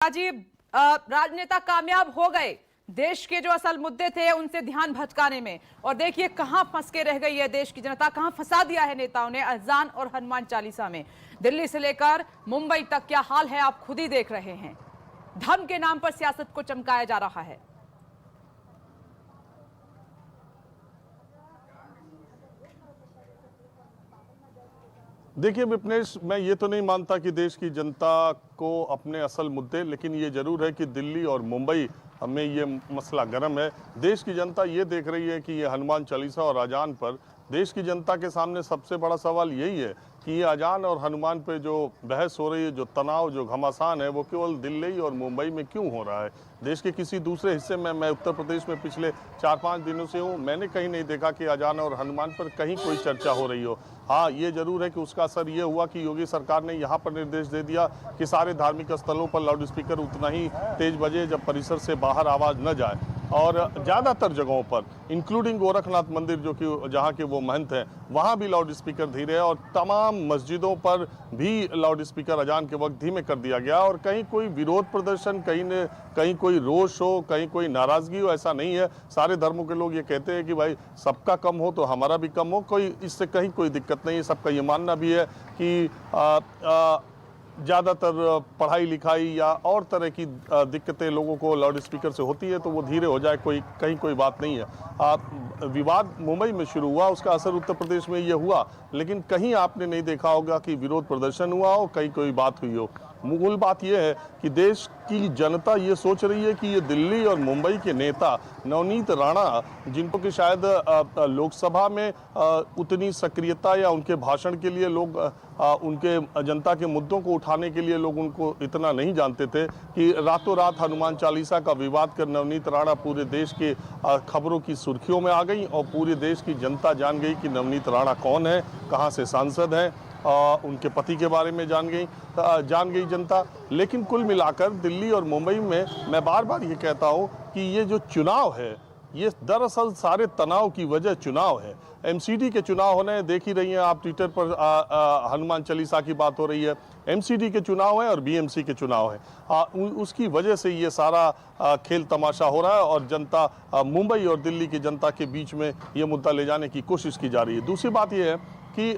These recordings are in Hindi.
जी राजनेता कामयाब हो गए देश के जो असल मुद्दे थे उनसे ध्यान भटकाने में, और देखिए कहां फंस के रह गई है देश की जनता, कहां फंसा दिया है नेताओं ने अजान और हनुमान चालीसा में। दिल्ली से लेकर मुंबई तक क्या हाल है आप खुद ही देख रहे हैं। धर्म के नाम पर सियासत को चमकाया जा रहा है। देखिए विपनेश, मैं ये तो नहीं मानता कि देश की जनता को अपने असल मुद्दे, लेकिन ये जरूर है कि दिल्ली और मुंबई में ये मसला गर्म है। देश की जनता ये देख रही है कि ये हनुमान चालीसा और अजान पर देश की जनता के सामने सबसे बड़ा सवाल यही है कि ये अजान और हनुमान पे जो बहस हो रही है, जो तनाव, जो घमासान है, वो केवल दिल्ली और मुंबई में क्यों हो रहा है। देश के किसी दूसरे हिस्से में, मैं उत्तर प्रदेश में पिछले 4-5 दिनों से हूँ, मैंने कहीं नहीं देखा कि अजान और हनुमान पर कहीं कोई चर्चा हो रही हो। हाँ, ये जरूर है कि उसका असर ये हुआ कि योगी सरकार ने यहाँ पर निर्देश दे दिया कि सारे धार्मिक स्थलों पर लाउड स्पीकर उतना ही तेज बजे जब परिसर से बाहर आवाज़ न जाए, और ज़्यादातर जगहों पर इंक्लूडिंग गोरखनाथ मंदिर जो कि जहाँ के वो महंत हैं, वहाँ भी लाउड स्पीकर धीरे है, और तमाम मस्जिदों पर भी लाउड स्पीकर अजान के वक्त धीमे कर दिया गया। और कहीं कोई विरोध प्रदर्शन, कहीं कोई रोष हो, कहीं कोई नाराज़गी हो, ऐसा नहीं है। सारे धर्मों के लोग ये कहते हैं कि भाई सबका कम हो तो हमारा भी कम हो, कोई इससे कहीं कोई दिक्कत नहीं है। सबका ये मानना भी है कि ज़्यादातर पढ़ाई लिखाई या और तरह की दिक्कतें लोगों को लाउड स्पीकर से होती है, तो वो धीरे हो जाए, कहीं कोई बात नहीं है। विवाद मुंबई में शुरू हुआ, उसका असर उत्तर प्रदेश में ये हुआ, लेकिन कहीं आपने नहीं देखा होगा कि विरोध प्रदर्शन हुआ हो, कहीं कोई बात हुई हो। मूल बात यह है कि देश की जनता ये सोच रही है कि ये दिल्ली और मुंबई के नेता नवनीत राणा, जिनको कि शायद लोकसभा में उतनी सक्रियता या उनके भाषण के लिए लोग उनके जनता के मुद्दों को उठाने के लिए लोग उनको इतना नहीं जानते थे, कि रातों रात हनुमान चालीसा का विवाद कर नवनीत राणा पूरे देश के खबरों की सुर्खियों में आ गई, और पूरे देश की जनता जान गई कि नवनीत राणा कौन है, कहाँ से सांसद हैं, उनके पति के बारे में जान गई जनता। लेकिन कुल मिलाकर दिल्ली और मुंबई में मैं बार बार ये कहता हूँ कि ये जो चुनाव है, ये दरअसल सारे तनाव की वजह चुनाव है। एमसीडी के चुनाव होने, देख ही रही हैं आप, ट्विटर पर हनुमान चालीसा की बात हो रही है। एमसीडी के चुनाव है और बीएमसी के चुनाव है, उसकी वजह से ये सारा खेल तमाशा हो रहा है, और जनता, मुंबई और दिल्ली की जनता के बीच में ये मुद्दा ले जाने की कोशिश की जा रही है। दूसरी बात ये है कि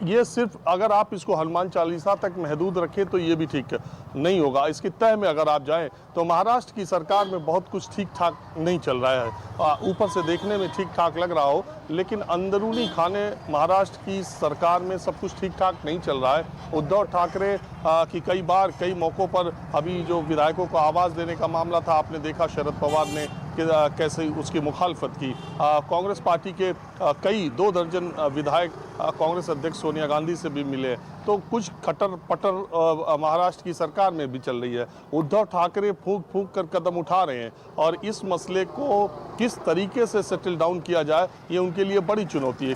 ये सिर्फ अगर आप इसको हनुमान चालीसा तक महदूद रखें तो ये भी ठीक नहीं होगा। इसके तह में अगर आप जाएं तो महाराष्ट्र की सरकार में बहुत कुछ ठीक ठाक नहीं चल रहा है। ऊपर से देखने में ठीक ठाक लग रहा हो, लेकिन अंदरूनी खाने महाराष्ट्र की सरकार में सब कुछ ठीक ठाक नहीं चल रहा है। उद्धव ठाकरे की कई मौक़ों पर अभी जो विधायकों को आवाज़ देने का मामला था, आपने देखा शरद पवार ने कैसे उसकी मुखालफत की। कांग्रेस पार्टी के 2 दर्जन विधायक कांग्रेस अध्यक्ष सोनिया गांधी से भी मिले, तो कुछ खटर पटर महाराष्ट्र की सरकार में भी चल रही है। उद्धव ठाकरे फूंक कर कदम उठा रहे हैं, और इस मसले को किस तरीके से सेटल डाउन किया जाए, ये उनके लिए बड़ी चुनौती है।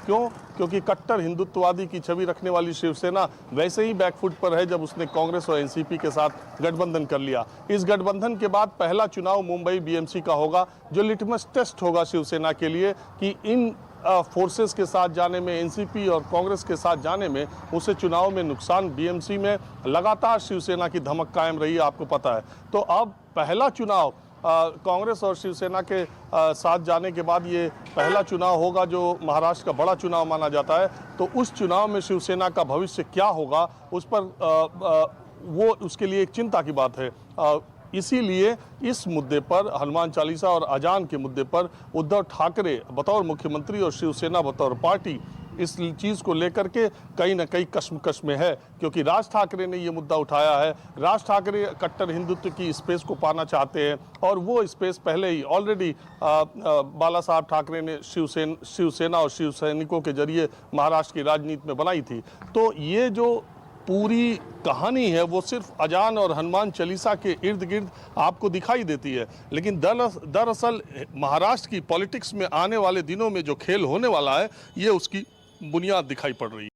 क्योंकि कट्टर हिंदुत्ववादी की छवि रखने वाली शिवसेना वैसे ही बैकफुट पर है जब उसने कांग्रेस और एनसीपी के साथ गठबंधन कर लिया। इस गठबंधन के बाद पहला चुनाव मुंबई बीएमसी का होगा, जो लिटमस टेस्ट होगा शिवसेना के लिए कि इन फोर्सेस के साथ जाने में, एनसीपी और कांग्रेस के साथ जाने में उसे चुनाव में नुकसान। बीएमसी में लगातार शिवसेना की धमक कायम रही है, आपको पता है। तो अब पहला चुनाव कांग्रेस और शिवसेना के साथ जाने के बाद ये पहला चुनाव होगा जो महाराष्ट्र का बड़ा चुनाव माना जाता है। तो उस चुनाव में शिवसेना का भविष्य क्या होगा, उस पर वो उसके लिए एक चिंता की बात है। इसीलिए इस मुद्दे पर, हनुमान चालीसा और अजान के मुद्दे पर, उद्धव ठाकरे बतौर मुख्यमंत्री और शिवसेना बतौर पार्टी इस चीज़ को लेकर के कहीं ना कहीं कश्मकश में है, क्योंकि राज ठाकरे ने ये मुद्दा उठाया है। राज ठाकरे कट्टर हिंदुत्व की स्पेस को पाना चाहते हैं, और वो स्पेस पहले ही ऑलरेडी बाला साहब ठाकरे ने शिवसेना और शिव सैनिकों के जरिए महाराष्ट्र की राजनीति में बनाई थी। तो ये जो पूरी कहानी है वो सिर्फ अजान और हनुमान चालीसा के इर्द गिर्द आपको दिखाई देती है, लेकिन दरअसल महाराष्ट्र की पॉलिटिक्स में आने वाले दिनों में जो खेल होने वाला है, ये उसकी बुनियाद दिखाई पड़ रही है।